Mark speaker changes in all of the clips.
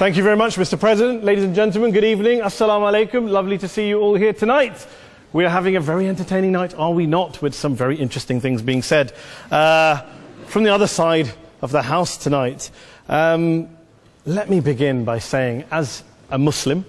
Speaker 1: Thank you very much, Mr. President. Ladies and gentlemen, good evening. Assalamu alaikum. Lovely to see you all here tonight. We are having a very entertaining night, are we not, with some very interesting things being said from the other side of the house tonight. Let me begin by saying, as a Muslim,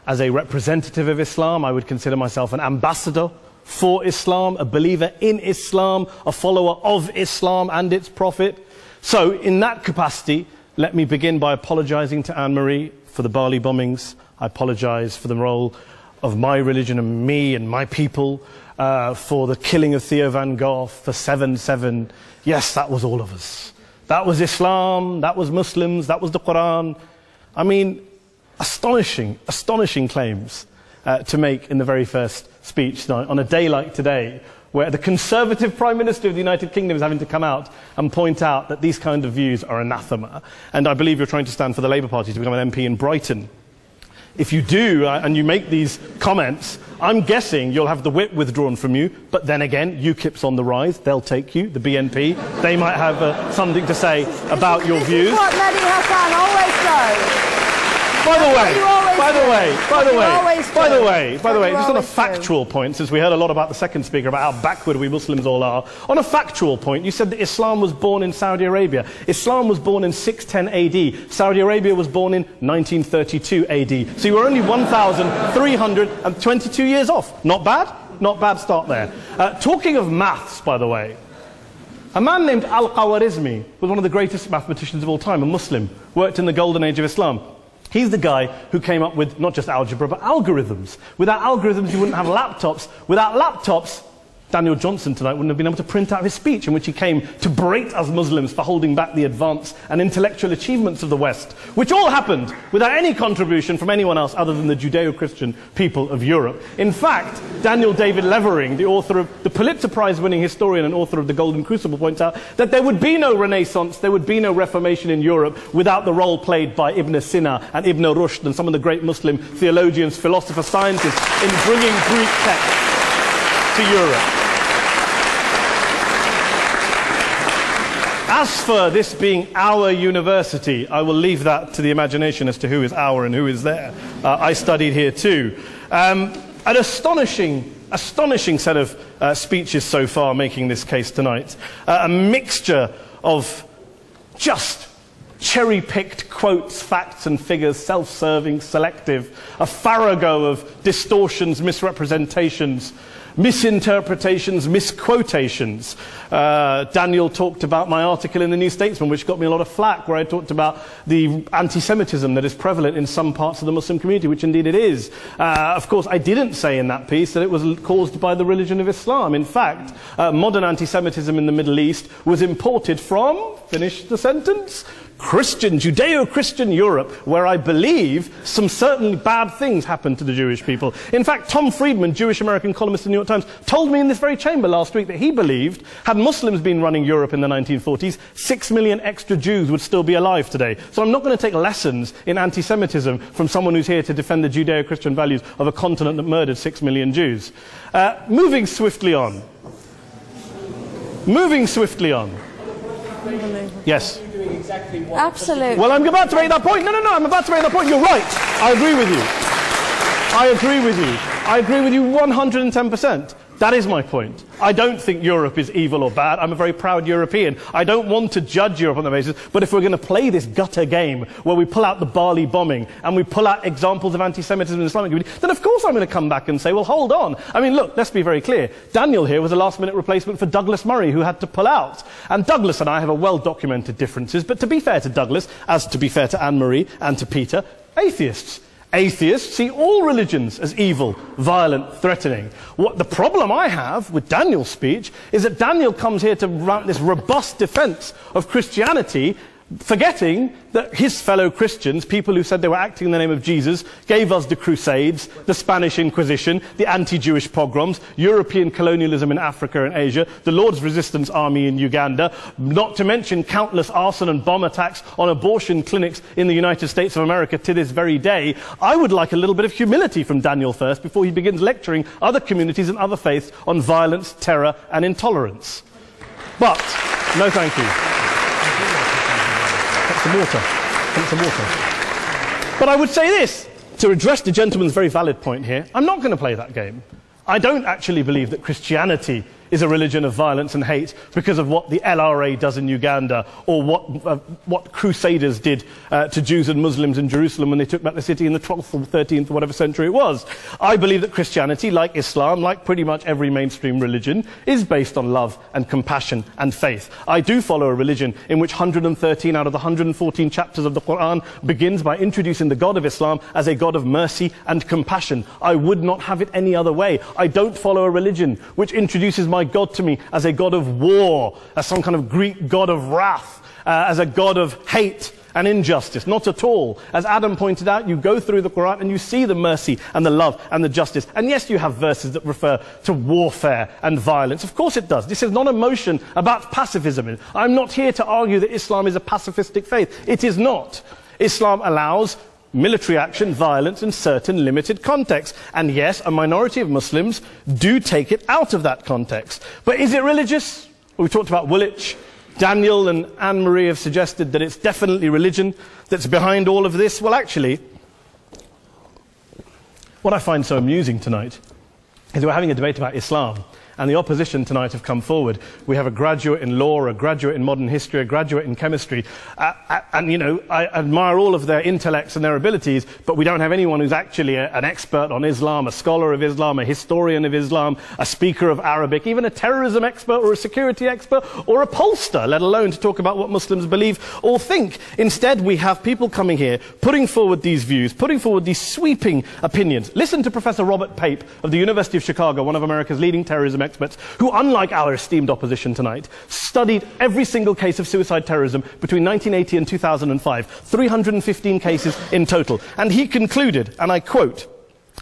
Speaker 1: as a representative of Islam, I would consider myself an ambassador for Islam, a believer in Islam, a follower of Islam and its Prophet. So, in that capacity, let me begin by apologizing to Anne-Marie for the Bali bombings. I apologize for the role of my religion and me and my people, for the killing of Theo van Gogh, for 7/7. Yes, that was all of us. That was Islam, that was Muslims, that was the Quran. I mean, astonishing claims to make in the very first speech tonight, on a day like today, where the Conservative Prime Minister of the United Kingdom is having to come out and point out that these kind of views are anathema. And I believe you're trying to stand for the Labour Party to become an MP in Brighton. If you do, and you make these comments, I'm guessing you'll have the whip withdrawn from you, but then again, UKIP's on the rise, they'll take you, the BNP, they might have something to say about your views.
Speaker 2: This is what Mehdi Hassan always does.
Speaker 1: By the way, just on a factual point, since we heard a lot about the second speaker, about how backward we Muslims all are, on a factual point, you said that Islam was born in Saudi Arabia. Islam was born in 610 AD. Saudi Arabia was born in 1932 AD. So you were only 1,322 years off. Not bad? Not bad start there. Talking of maths, by the way, a man named Al-Khwarizmi was one of the greatest mathematicians of all time, a Muslim, worked in the golden age of Islam. He's the guy who came up with not just algebra, but algorithms. Without algorithms, you wouldn't have laptops. Without laptops, Daniel Johnson tonight wouldn't have been able to print out his speech in which he came to berate us Muslims for holding back the advance and intellectual achievements of the West, which all happened without any contribution from anyone else other than the Judeo-Christian people of Europe. In fact, Daniel David Levering, the author of the Pulitzer Prize-winning historian and author of The Golden Crucible, points out that there would be no Renaissance, there would be no Reformation in Europe without the role played by Ibn Sina and Ibn Rushd and some of the great Muslim theologians, philosophers, scientists in bringing Greek texts to Europe. As for this being our university, I will leave that to the imagination as to who is our and who is there. I studied here too. An astonishing set of speeches so far making this case tonight. A mixture of just cherry-picked quotes, facts and figures, self-serving, selective, a farrago of distortions, misrepresentations, misinterpretations, misquotations. Daniel talked about my article in the New Statesman, which got me a lot of flack, where I talked about the anti-Semitism that is prevalent in some parts of the Muslim community, which indeed it is. Of course, I didn't say in that piece that it was caused by the religion of Islam. In fact, modern anti-Semitism in the Middle East was imported from, finish the sentence, Christian, Judeo-Christian Europe, where I believe some certainly bad things happened to the Jewish people. In fact, Tom Friedman, Jewish-American columnist in the New York Times, told me in this very chamber last week that he believed, had Muslims been running Europe in the 1940s, 6 million extra Jews would still be alive today. So I'm not going to take lessons in anti-Semitism from someone who's here to defend the Judeo-Christian values of a continent that murdered 6 million Jews. Moving swiftly on. Yes.
Speaker 2: Absolutely.
Speaker 1: Well, I'm about to make that point. No, I'm about to make that point. You're right. I agree with you. I agree with you 110%. That is my point. I don't think Europe is evil or bad. I'm a very proud European. I don't want to judge Europe on that basis, but if we're going to play this gutter game where we pull out the Bali bombing and we pull out examples of anti-Semitism in the Islamic community, then of course I'm going to come back and say, well, hold on. I mean, look, let's be very clear. Daniel here was a last-minute replacement for Douglas Murray, who had to pull out. And Douglas and I have a well-documented differences, but to be fair to Douglas, as to be fair to Anne-Marie and to Peter, atheists. Atheists see all religions as evil, violent, threatening. What the problem I have with Daniel's speech is that Daniel comes here to run this robust defense of Christianity, forgetting that his fellow Christians, people who said they were acting in the name of Jesus, gave us the Crusades, the Spanish Inquisition, the anti-Jewish pogroms, European colonialism in Africa and Asia, the Lord's Resistance Army in Uganda, not to mention countless arson and bomb attacks on abortion clinics in the United States of America to this very day. I would like a little bit of humility from Daniel first before he begins lecturing other communities and other faiths on violence, terror and intolerance. But, no thank you. Some water. But I would say this, to address the gentleman's very valid point here, I'm not going to play that game. I don't actually believe that Christianity is a religion of violence and hate because of what the LRA does in Uganda or what Crusaders did to Jews and Muslims in Jerusalem when they took back the city in the 12th or 13th or whatever century it was. I believe that Christianity, like Islam, like pretty much every mainstream religion, is based on love and compassion and faith. I do follow a religion in which 113 out of the 114 chapters of the Quran begins by introducing the God of Islam as a God of mercy and compassion. I would not have it any other way. I don't follow a religion which introduces my God to me as a God of war, as some kind of Greek God of wrath, as a God of hate and injustice. Not at all. As Adam pointed out, you go through the Quran and you see the mercy and the love and the justice. And yes, you have verses that refer to warfare and violence. Of course it does. This is not a motion about pacifism. I'm not here to argue that Islam is a pacifistic faith. It is not. Islam allows military action, violence in certain limited contexts. And yes, a minority of Muslims do take it out of that context. But is it religious? We talked about Woolwich. Daniel and Anne-Marie have suggested that it's definitely religion that's behind all of this. Well, actually, what I find so amusing tonight is we're having a debate about Islam. And the opposition tonight have come forward. We have a graduate in law, a graduate in modern history, a graduate in chemistry. And, you know, I admire all of their intellects and their abilities, but we don't have anyone who's actually an expert on Islam, a scholar of Islam, a historian of Islam, a speaker of Arabic, even a terrorism expert or a security expert or a pollster, let alone to talk about what Muslims believe or think. Instead, we have people coming here, putting forward these views, putting forward these sweeping opinions. Listen to Professor Robert Pape of the University of Chicago, one of America's leading terrorism experts, who, unlike our esteemed opposition tonight, studied every single case of suicide terrorism between 1980 and 2005, 315 cases in total. And he concluded, and I quote,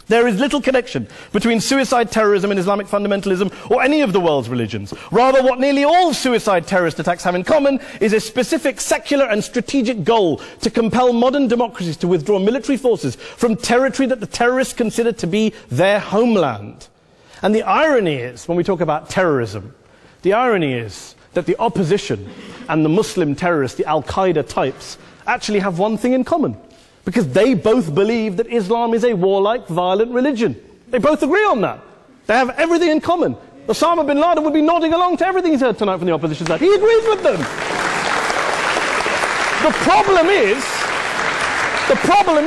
Speaker 1: "There is little connection between suicide terrorism and Islamic fundamentalism or any of the world's religions. Rather, what nearly all suicide terrorist attacks have in common is a specific secular and strategic goal to compel modern democracies to withdraw military forces from territory that the terrorists consider to be their homeland." And the irony is, when we talk about terrorism, the irony is that the opposition and the Muslim terrorists, the Al-Qaeda types, actually have one thing in common. Because they both believe that Islam is a warlike, violent religion. They both agree on that. They have everything in common. Osama bin Laden would be nodding along to everything he's heard tonight from the opposition side. He agrees with them. The problem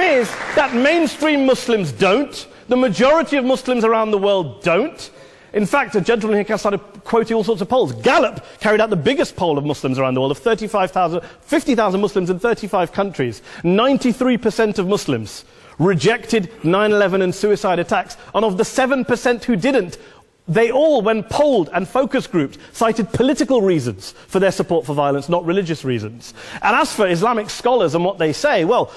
Speaker 1: is that mainstream Muslims don't. The majority of Muslims around the world don't. In fact, a gentleman here started quoting all sorts of polls. Gallup carried out the biggest poll of Muslims around the world, of 50,000 Muslims in 35 countries. 93% of Muslims rejected 9/11 and suicide attacks. And of the 7% who didn't, they all, when polled and focus grouped, cited political reasons for their support for violence, not religious reasons. And as for Islamic scholars and what they say, well,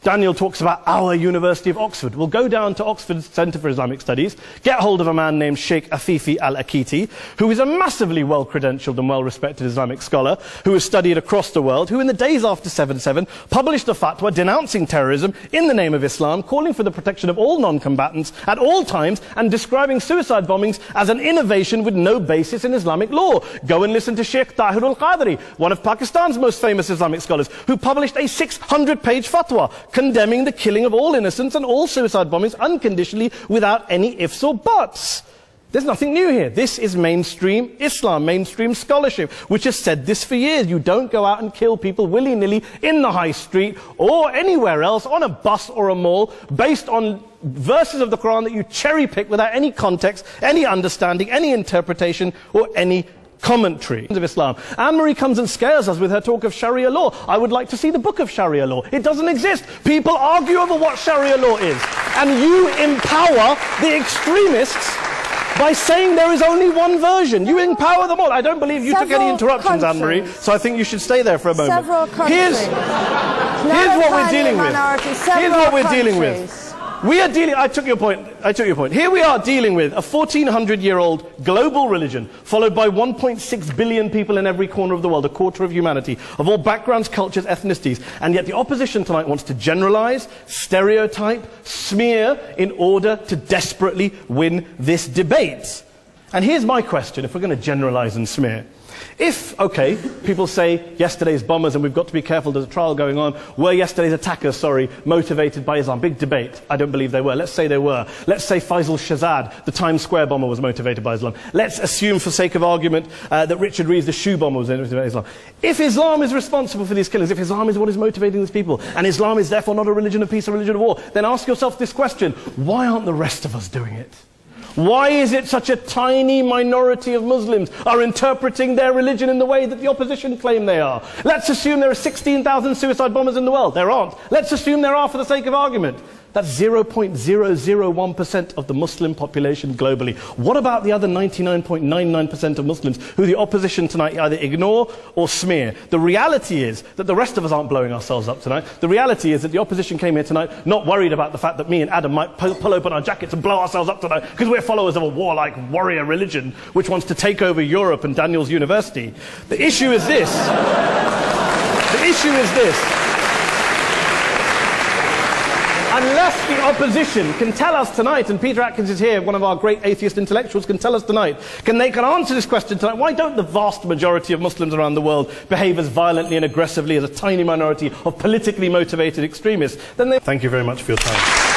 Speaker 1: Daniel talks about our University of Oxford. We'll go down to Oxford Centre for Islamic Studies, get hold of a man named Sheikh Afifi al-Akiti, who is a massively well-credentialed and well-respected Islamic scholar, who has studied across the world, who in the days after 7/7 published a fatwa denouncing terrorism in the name of Islam, calling for the protection of all non-combatants at all times, and describing suicide bombings as an innovation with no basis in Islamic law. Go and listen to Sheikh Tahir al-Qadri, one of Pakistan's most famous Islamic scholars, who published a 600-page fatwa condemning the killing of all innocents and all suicide bombings unconditionally without any ifs or buts. There's nothing new here. This is mainstream Islam, mainstream scholarship, which has said this for years. You don't go out and kill people willy-nilly in the high street or anywhere else, on a bus or a mall, based on verses of the Quran that you cherry-pick without any context, any understanding, any interpretation, or any commentary of Islam. Anne-Marie comes and scares us with her talk of Sharia law. I would like to see the book of Sharia law. It doesn't exist. People argue over what Sharia law is. And you empower the extremists by saying there is only one version. You empower them all. I don't believe you took any interruptions, Anne-Marie, so I think you should stay there for a moment. Here's what we're dealing with. Here's what we're dealing with. I took your point. Here we are dealing with a 1400-year-old global religion followed by 1.6 billion people in every corner of the world, a quarter of humanity, of all backgrounds, cultures, ethnicities. And yet the opposition tonight wants to generalize, stereotype, smear in order to desperately win this debate. And here's my question, if we're going to generalize and smear. If, okay, people say yesterday's bombers, and we've got to be careful, there's a trial going on, were yesterday's attackers, motivated by Islam? Big debate. I don't believe they were. Let's say they were. Let's say Faisal Shahzad, the Times Square bomber, was motivated by Islam. Let's assume, for sake of argument, that Richard Reeves, the shoe bomber, was motivated by Islam. If Islam is responsible for these killings, if Islam is what is motivating these people, and Islam is therefore not a religion of peace, a religion of war, then ask yourself this question: why aren't the rest of us doing it? Why is it such a tiny minority of Muslims are interpreting their religion in the way that the opposition claim they are? Let's assume there are 16,000 suicide bombers in the world. There aren't. Let's assume there are for the sake of argument. That's 0.001% of the Muslim population globally. What about the other 99.99% of Muslims who the opposition tonight either ignore or smear? The reality is that the rest of us aren't blowing ourselves up tonight. The reality is that the opposition came here tonight not worried about the fact that me and Adam might pull open our jackets and blow ourselves up tonight because we're followers of a warlike warrior religion which wants to take over Europe and Daniel's university. The issue is this. The issue is this. Unless the opposition can tell us tonight, and Peter Atkins is here, one of our great atheist intellectuals, can tell us tonight, can answer this question tonight: why don't the vast majority of Muslims around the world behave as violently and aggressively as a tiny minority of politically motivated extremists? Then they... Thank you very much for your time.